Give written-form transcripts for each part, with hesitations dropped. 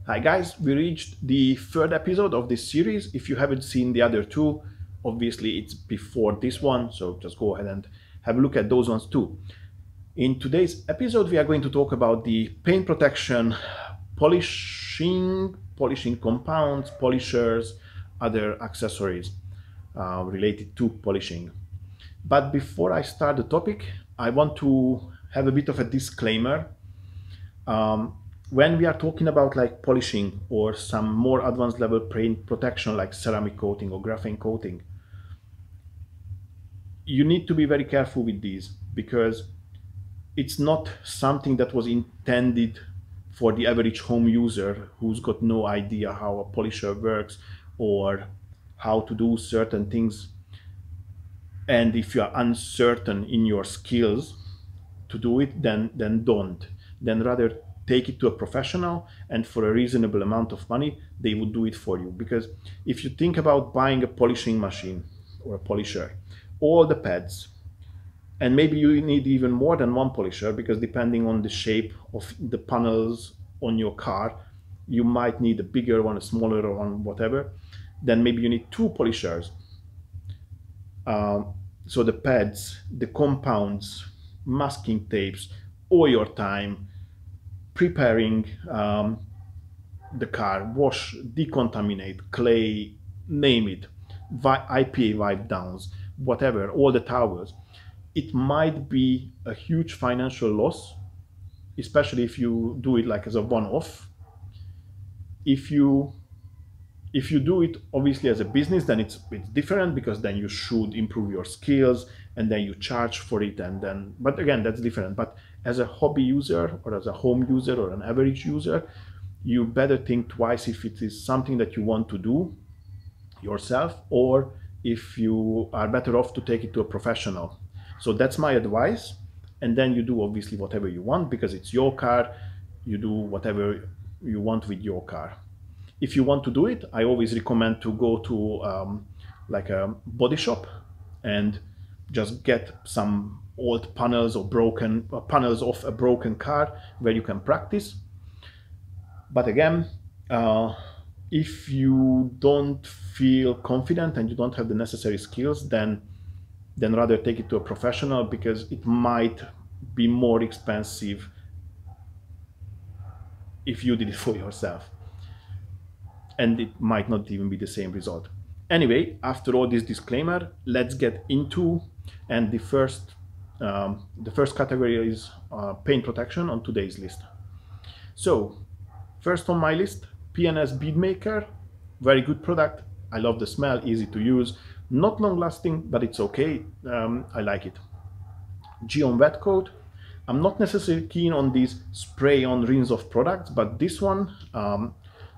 Hi guys, we reached the third episode of this series. If you haven't seen the other two, obviously it's before this one, so just go ahead and have a look at those ones too. In today's episode, we are going to talk about the paint protection, polishing compounds, polishers, other accessories related to polishing. But before I start the topic, I want to have a bit of a disclaimer. When we are talking about like polishing or some more advanced level paint protection like ceramic coating or graphene coating, you need to be very careful with these because it's not something that was intended for the average home user who's got no idea how a polisher works or how to do certain things. And if you are uncertain in your skills to do it, then don't. Then rather take it to a professional, and for a reasonable amount of money, they would do it for you. Because if you think about buying a polishing machine or a polisher, all the pads, and maybe you need even more than one polisher, because depending on the shape of the panels on your car, you might need a bigger one, a smaller one, whatever. Then maybe you need two polishers. So the pads, the compounds, masking tapes, all your time, preparing the car, wash, decontaminate, clay, name it, IPA wipe downs, whatever, all the towels. It might be a huge financial loss, especially if you do it like as a one-off. If you do it obviously as a business, then it's different, because then you should improve your skills and then you charge for it, and then, but again, that's different. But as a hobby user or as a home user or an average user, you better think twice if it is something that you want to do yourself, or if you are better off to take it to a professional. So that's my advice. And then you do obviously whatever you want, because it's your car. You do whatever you want with your car. If you want to do it, I always recommend to go to like a body shop and just get some old panels or broken panels of a broken car where you can practice. But again, if you don't feel confident and you don't have the necessary skills, then rather take it to a professional, because it might be more expensive if you did it for yourself. And it might not even be the same result. Anyway, after all this disclaimer, let's get into, and the first category is paint protection on today's list. So first on my list, P&S Bead Maker, very good product. I love the smell, easy to use, not long lasting, but it's okay. I like it. Gyeon Wet Coat. I'm not necessarily keen on these spray on rinse off products, but this one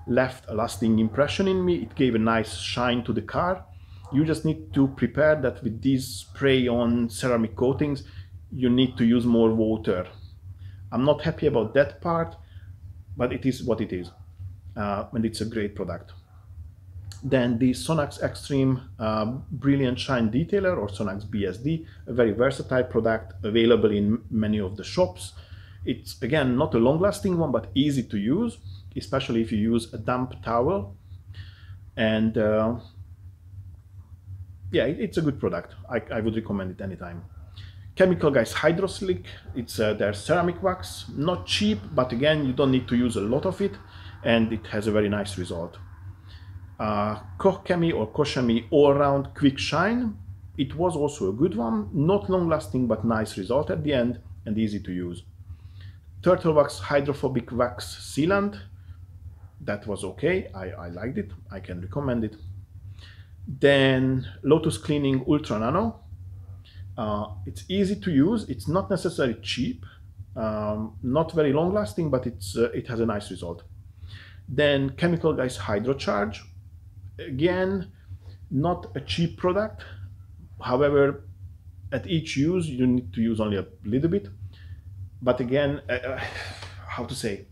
left a lasting impression in me. It gave a nice shine to the car. You just need to prepare that with these spray on ceramic coatings, you need to use more water. I'm not happy about that part, but it is what it is. And it's a great product. Then the Sonax Extreme Brilliant Shine Detailer, or Sonax BSD, a very versatile product available in many of the shops. It's again not a long-lasting one, but easy to use, especially if you use a damp towel. And yeah, it's a good product. I would recommend it anytime. Chemical GuysHydro Slick, it's their ceramic wax, not cheap, but again, you don't need to use a lot of it, and it has a very nice result. Koch Chemie or Chemie Allround Quick Shine, it was also a good one, not long lasting, but nice result at the end and easy to use. Turtlebox Hydrophobic Wax Sealant, that was okay, I liked it, I can recommend it. Then Lotus Cleaning Ultra Nano, it's easy to use, it's not necessarily cheap, not very long lasting, but it has a nice result. Then Chemical Guys Hydro Charge, again, not a cheap product, however, at each use you need to use only a little bit, but again, how to say,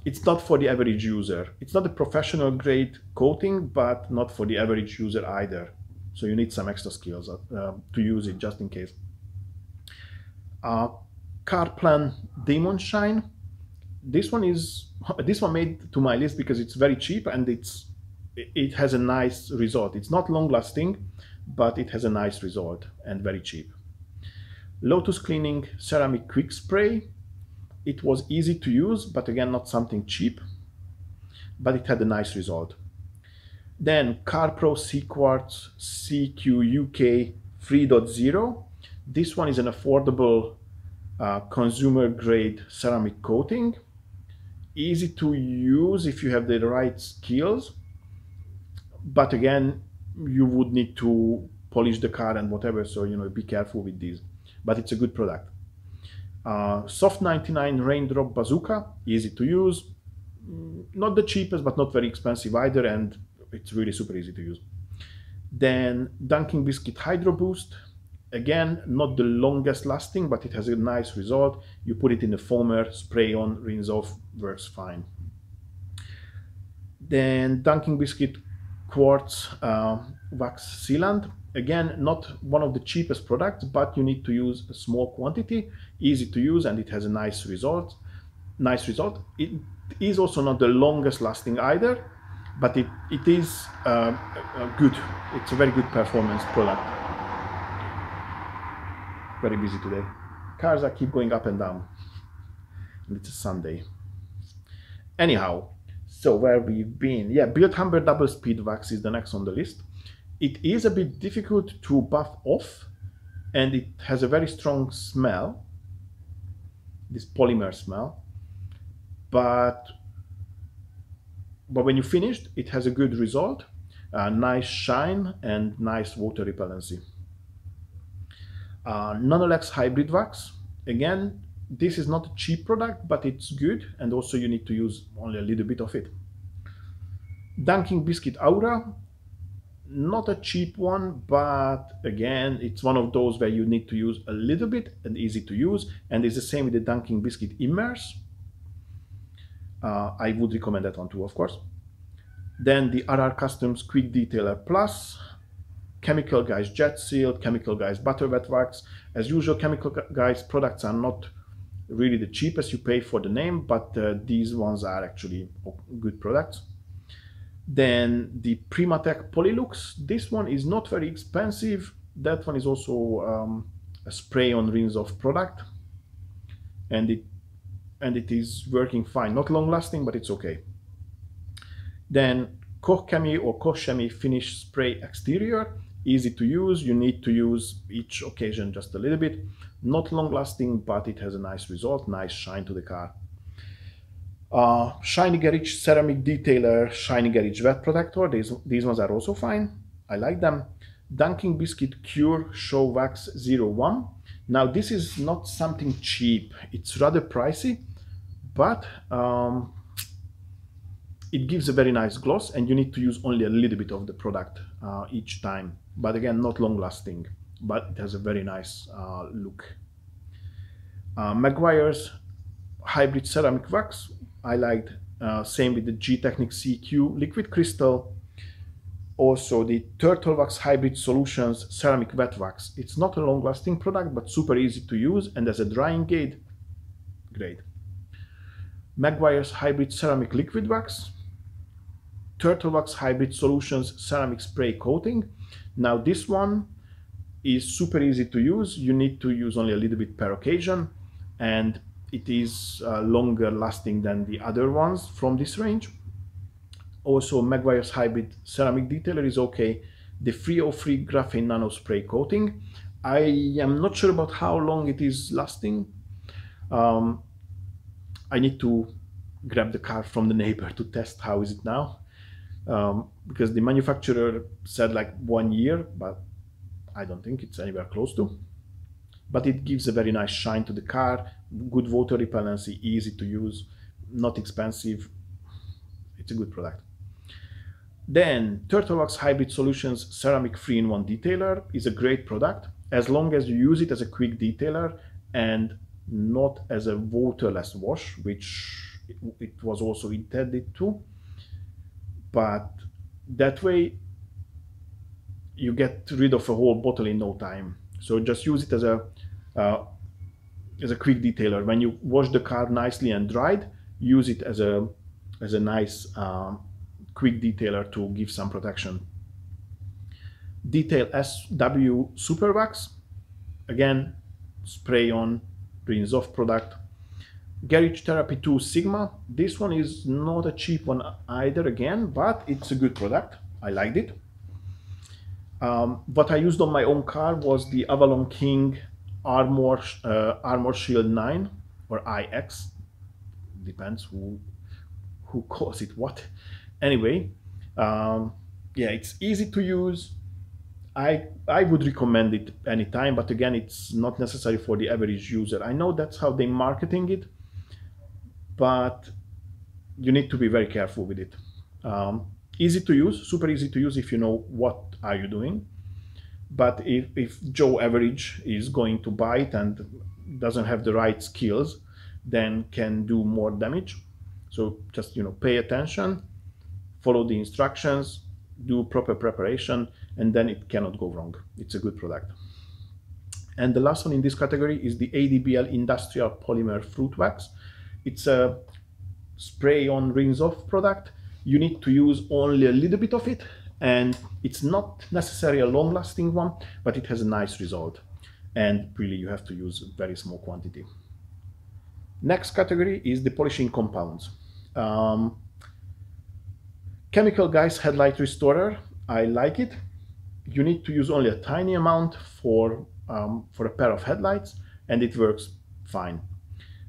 it's not for the average user. It's not a professional grade coating, but not for the average user either. So you need some extra skills to use it just in case. CarPlan Demon Shine. this one made to my list because it's very cheap and it has a nice result. It's not long lasting, but it has a nice result and very cheap. Lotus Cleaning Ceramic Quick Spray. It was easy to use, but again, not something cheap, but it had a nice result. Then Carpro C.Quartz CQ UK 3.0. This one is an affordable consumer grade ceramic coating. Easy to use if you have the right skills, but again, you would need to polish the car and whatever, so be careful with these, but it's a good product. Soft 99 Raindrop Bazooka, easy to use, not the cheapest but not very expensive either, and it's really super easy to use. Then Dunkin' Biscuit Hydro Boost, again, not the longest lasting, but it has a nice result. You put it in a foamer, spray on, rinse off, works fine. Then Dunkin' Biscuit Quartz Wax Sealant, again, not one of the cheapest products, but you need to use a small quantity, easy to use, and it has a nice result. It is also not the longest lasting either, but it is good. It's a very good performance product. Very busy today. Cars are keep going up and down. And it's a Sunday. Anyhow, so where we've been. Yeah, Bilt Humber Double Speed Wax is the next on the list. It is a bit difficult to buff off, and it has a very strong smell, this polymer smell. But when you finished, it has a good result, nice shine and nice water repellency. Nanolex Hybrid Wax, again, this is not a cheap product, but it's good, and also you need to use only a little bit of it. Dunkin' Biscuit Aura, not a cheap one, but again, it's one of those where you need to use a little bit and easy to use, and it's the same with the Dunkin' Biscuit Immerse. I would recommend that one too, of course. Then the RR Customs Quick Detailer Plus, Chemical Guys Jet Seal, Chemical Guys Butter Wet Wax. As usual, Chemical Guys products are not really the cheapest, you pay for the name, but these ones are actually good products. Then the Primatec Polylux, this one is not very expensive. That one is also a spray on rinse off product, and it is working fine. Not long lasting, but it's okay. Then Koch Chemie or Koch Chemie Finish Spray Exterior, easy to use. You need to use each occasion just a little bit. Not long lasting, but it has a nice result, nice shine to the car. Shiny Garage Ceramic Detailer, Shiny Garage Wet Protector. These ones are also fine. I like them. Dunkin' Biscuit Cure Show Wax 01. Now this is not something cheap. It's rather pricey, but it gives a very nice gloss, and you need to use only a little bit of the product each time. But again, not long lasting, but it has a very nice look. Meguiar's Hybrid Ceramic Wax, I liked. Same with the Gtechniq CQ Liquid Crystal. Also the Turtlebox Hybrid Solutions Ceramic Wet Wax. It's not a long lasting product, but super easy to use, and as a drying aid, great. Meguiar's Hybrid Ceramic Liquid Wax, Turtlebox Hybrid Solutions Ceramic Spray Coating. Now this one is super easy to use. You need to use only a little bit per occasion, and it is longer lasting than the other ones from this range. Also, Meguiar's Hybrid Ceramic Detailer is okay. The 303 Graphene Nano Spray Coating, I am not sure about how long it is lasting. I need to grab the car from the neighbor to test how is it now, because the manufacturer said like 1 year, but I don't think it's anywhere close to. But it gives a very nice shine to the car, good water repellency, easy to use, not expensive. It's a good product. Then Turtlebox Hybrid Solutions Ceramic 3-in-1 Detailer is a great product as long as you use it as a quick detailer and not as a waterless wash, which it was also intended to. But that way you get rid of a whole bottle in no time. So just use it as a quick detailer. When you wash the car nicely and dried, use it as a nice quick detailer to give some protection. Detail SW Super Wax, again, spray on, rinse off product. Garage Therapy 2 Sigma, this one is not a cheap one either again, but it's a good product, I liked it. What I used on my own car was the Avalon King Armor Shield 9 or IX, depends who calls it what. Anyway, yeah, it's easy to use. I would recommend it anytime, but again, it's not necessary for the average user. I know that's how they're marketing it, but you need to be very careful with it. Easy to use, super easy to use if you know what are you doing. But if Joe Average is going to buy it and doesn't have the right skills, then can do more damage. So just, you know, pay attention, follow the instructions, do proper preparation, and then it cannot go wrong. It's a good product. And the last one in this category is the ADBL Industrial Polymer Fruit Wax. It's a spray on rinse off product. You need to use only a little bit of it, and it's not necessarily a long lasting one, but it has a nice result. And really you have to use a very small quantity. Next category is the polishing compounds. Chemical Guys Headlight Restorer, I like it. You need to use only a tiny amount for a pair of headlights, and it works fine.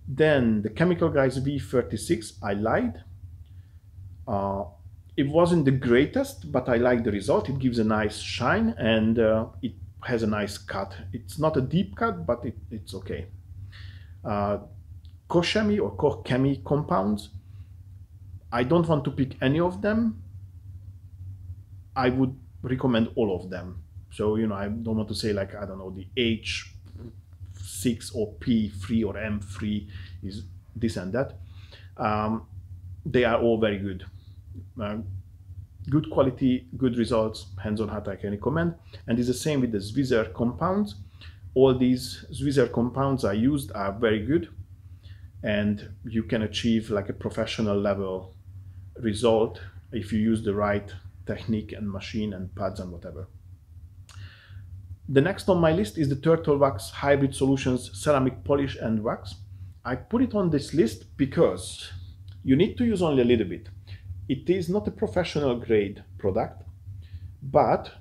Then the Chemical Guys V36, I liked. It wasn't the greatest, but I like the result. It gives a nice shine, and it has a nice cut. It's not a deep cut, but it's okay. Chemie or Chemie compounds, I don't want to pick any of them. I would recommend all of them. So, you know, I don't want to say like, I don't know, the H6 or P3 or M3 is this and that. They are all very good. Good quality, good results, hands-on hat I can recommend. And it's the same with the Swizzer compounds. All these Swizzer compounds I used are very good, and you can achieve like a professional level result if you use the right technique and machine and pads and whatever. The next on my list is the Turtlebox Hybrid Solutions Ceramic Polish and Wax. I put it on this list because you need to use only a little bit. It is not a professional grade product, but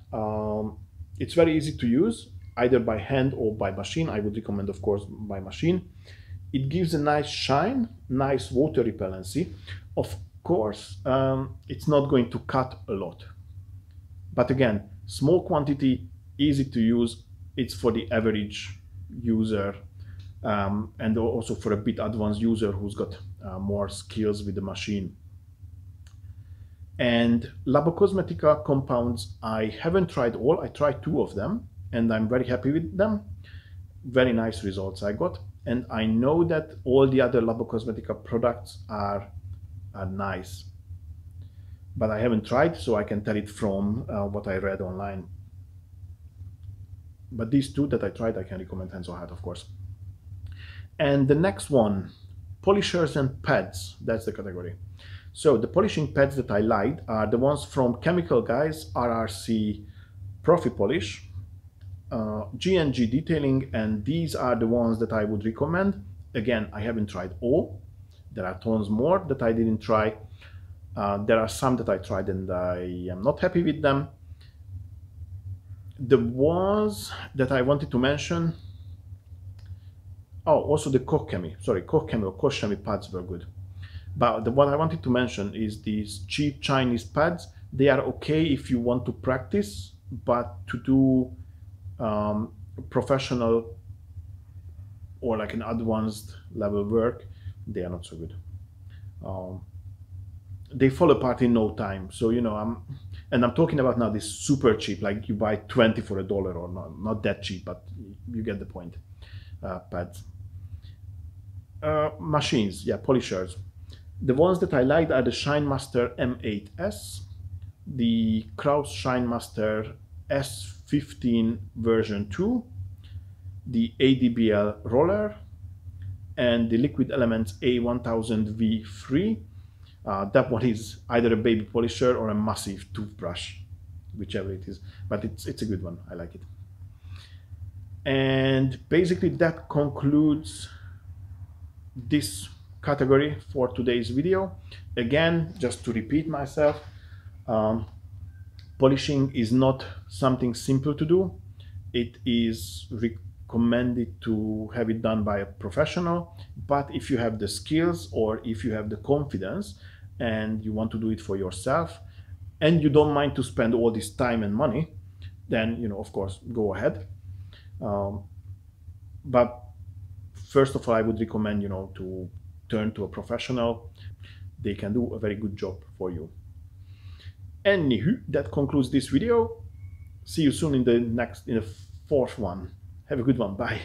it's very easy to use, either by hand or by machine. I would recommend, of course, by machine. It gives a nice shine, nice water repellency. Of course, it's not going to cut a lot. But again, small quantity, easy to use. It's for the average user, and also for a bit advanced user who's got more skills with the machine. And Labocosmetica compounds, I haven't tried all. I tried 2 of them, and I'm very happy with them. Very nice results I got. And I know that all the other Labocosmetica products are nice, but I haven't tried, so I can tell it from what I read online. But these 2 that I tried, I can recommend hands-on hat, of course. And the next one, polishers and pads, that's the category. So the polishing pads that I liked are the ones from Chemical Guys RRC Profi Polish, G&G Detailing, and these are the ones that I would recommend. Again, I haven't tried all. There are tons more that I didn't try. There are some that I tried and I am not happy with them. The ones that I wanted to mention, oh, also the Koch Chemie, sorry, Koch Chemie or Koch Chemie pads were good. But the one I wanted to mention is these cheap Chinese pads. They are okay if you want to practice, but to do professional or like an advanced level work, they are not so good. They fall apart in no time. So, you know, I'm talking about now this super cheap, like you buy 20 for $1 or not that cheap, but you get the point. Pads. Machines, yeah, polishers. The ones that I liked are the ShineMaster M8S, the Kraus ShineMaster S15 version 2, the ADBL roller, and the Liquid Elements A1000V3. That one is either a baby polisher or a massive toothbrush, whichever it is, but it's a good one. I like it. And basically that concludes this category for today's video. Again, just to repeat myself, polishing is not something simple to do. It is recommended to have it done by a professional, but if you have the skills or if you have the confidence and you want to do it for yourself and you don't mind to spend all this time and money, then, you know, of course, go ahead. But first of all, I would recommend, you know, to turn to a professional. They can do a very good job for you. Anywho, that concludes this video. See you soon in the fourth one. Have a good one. Bye.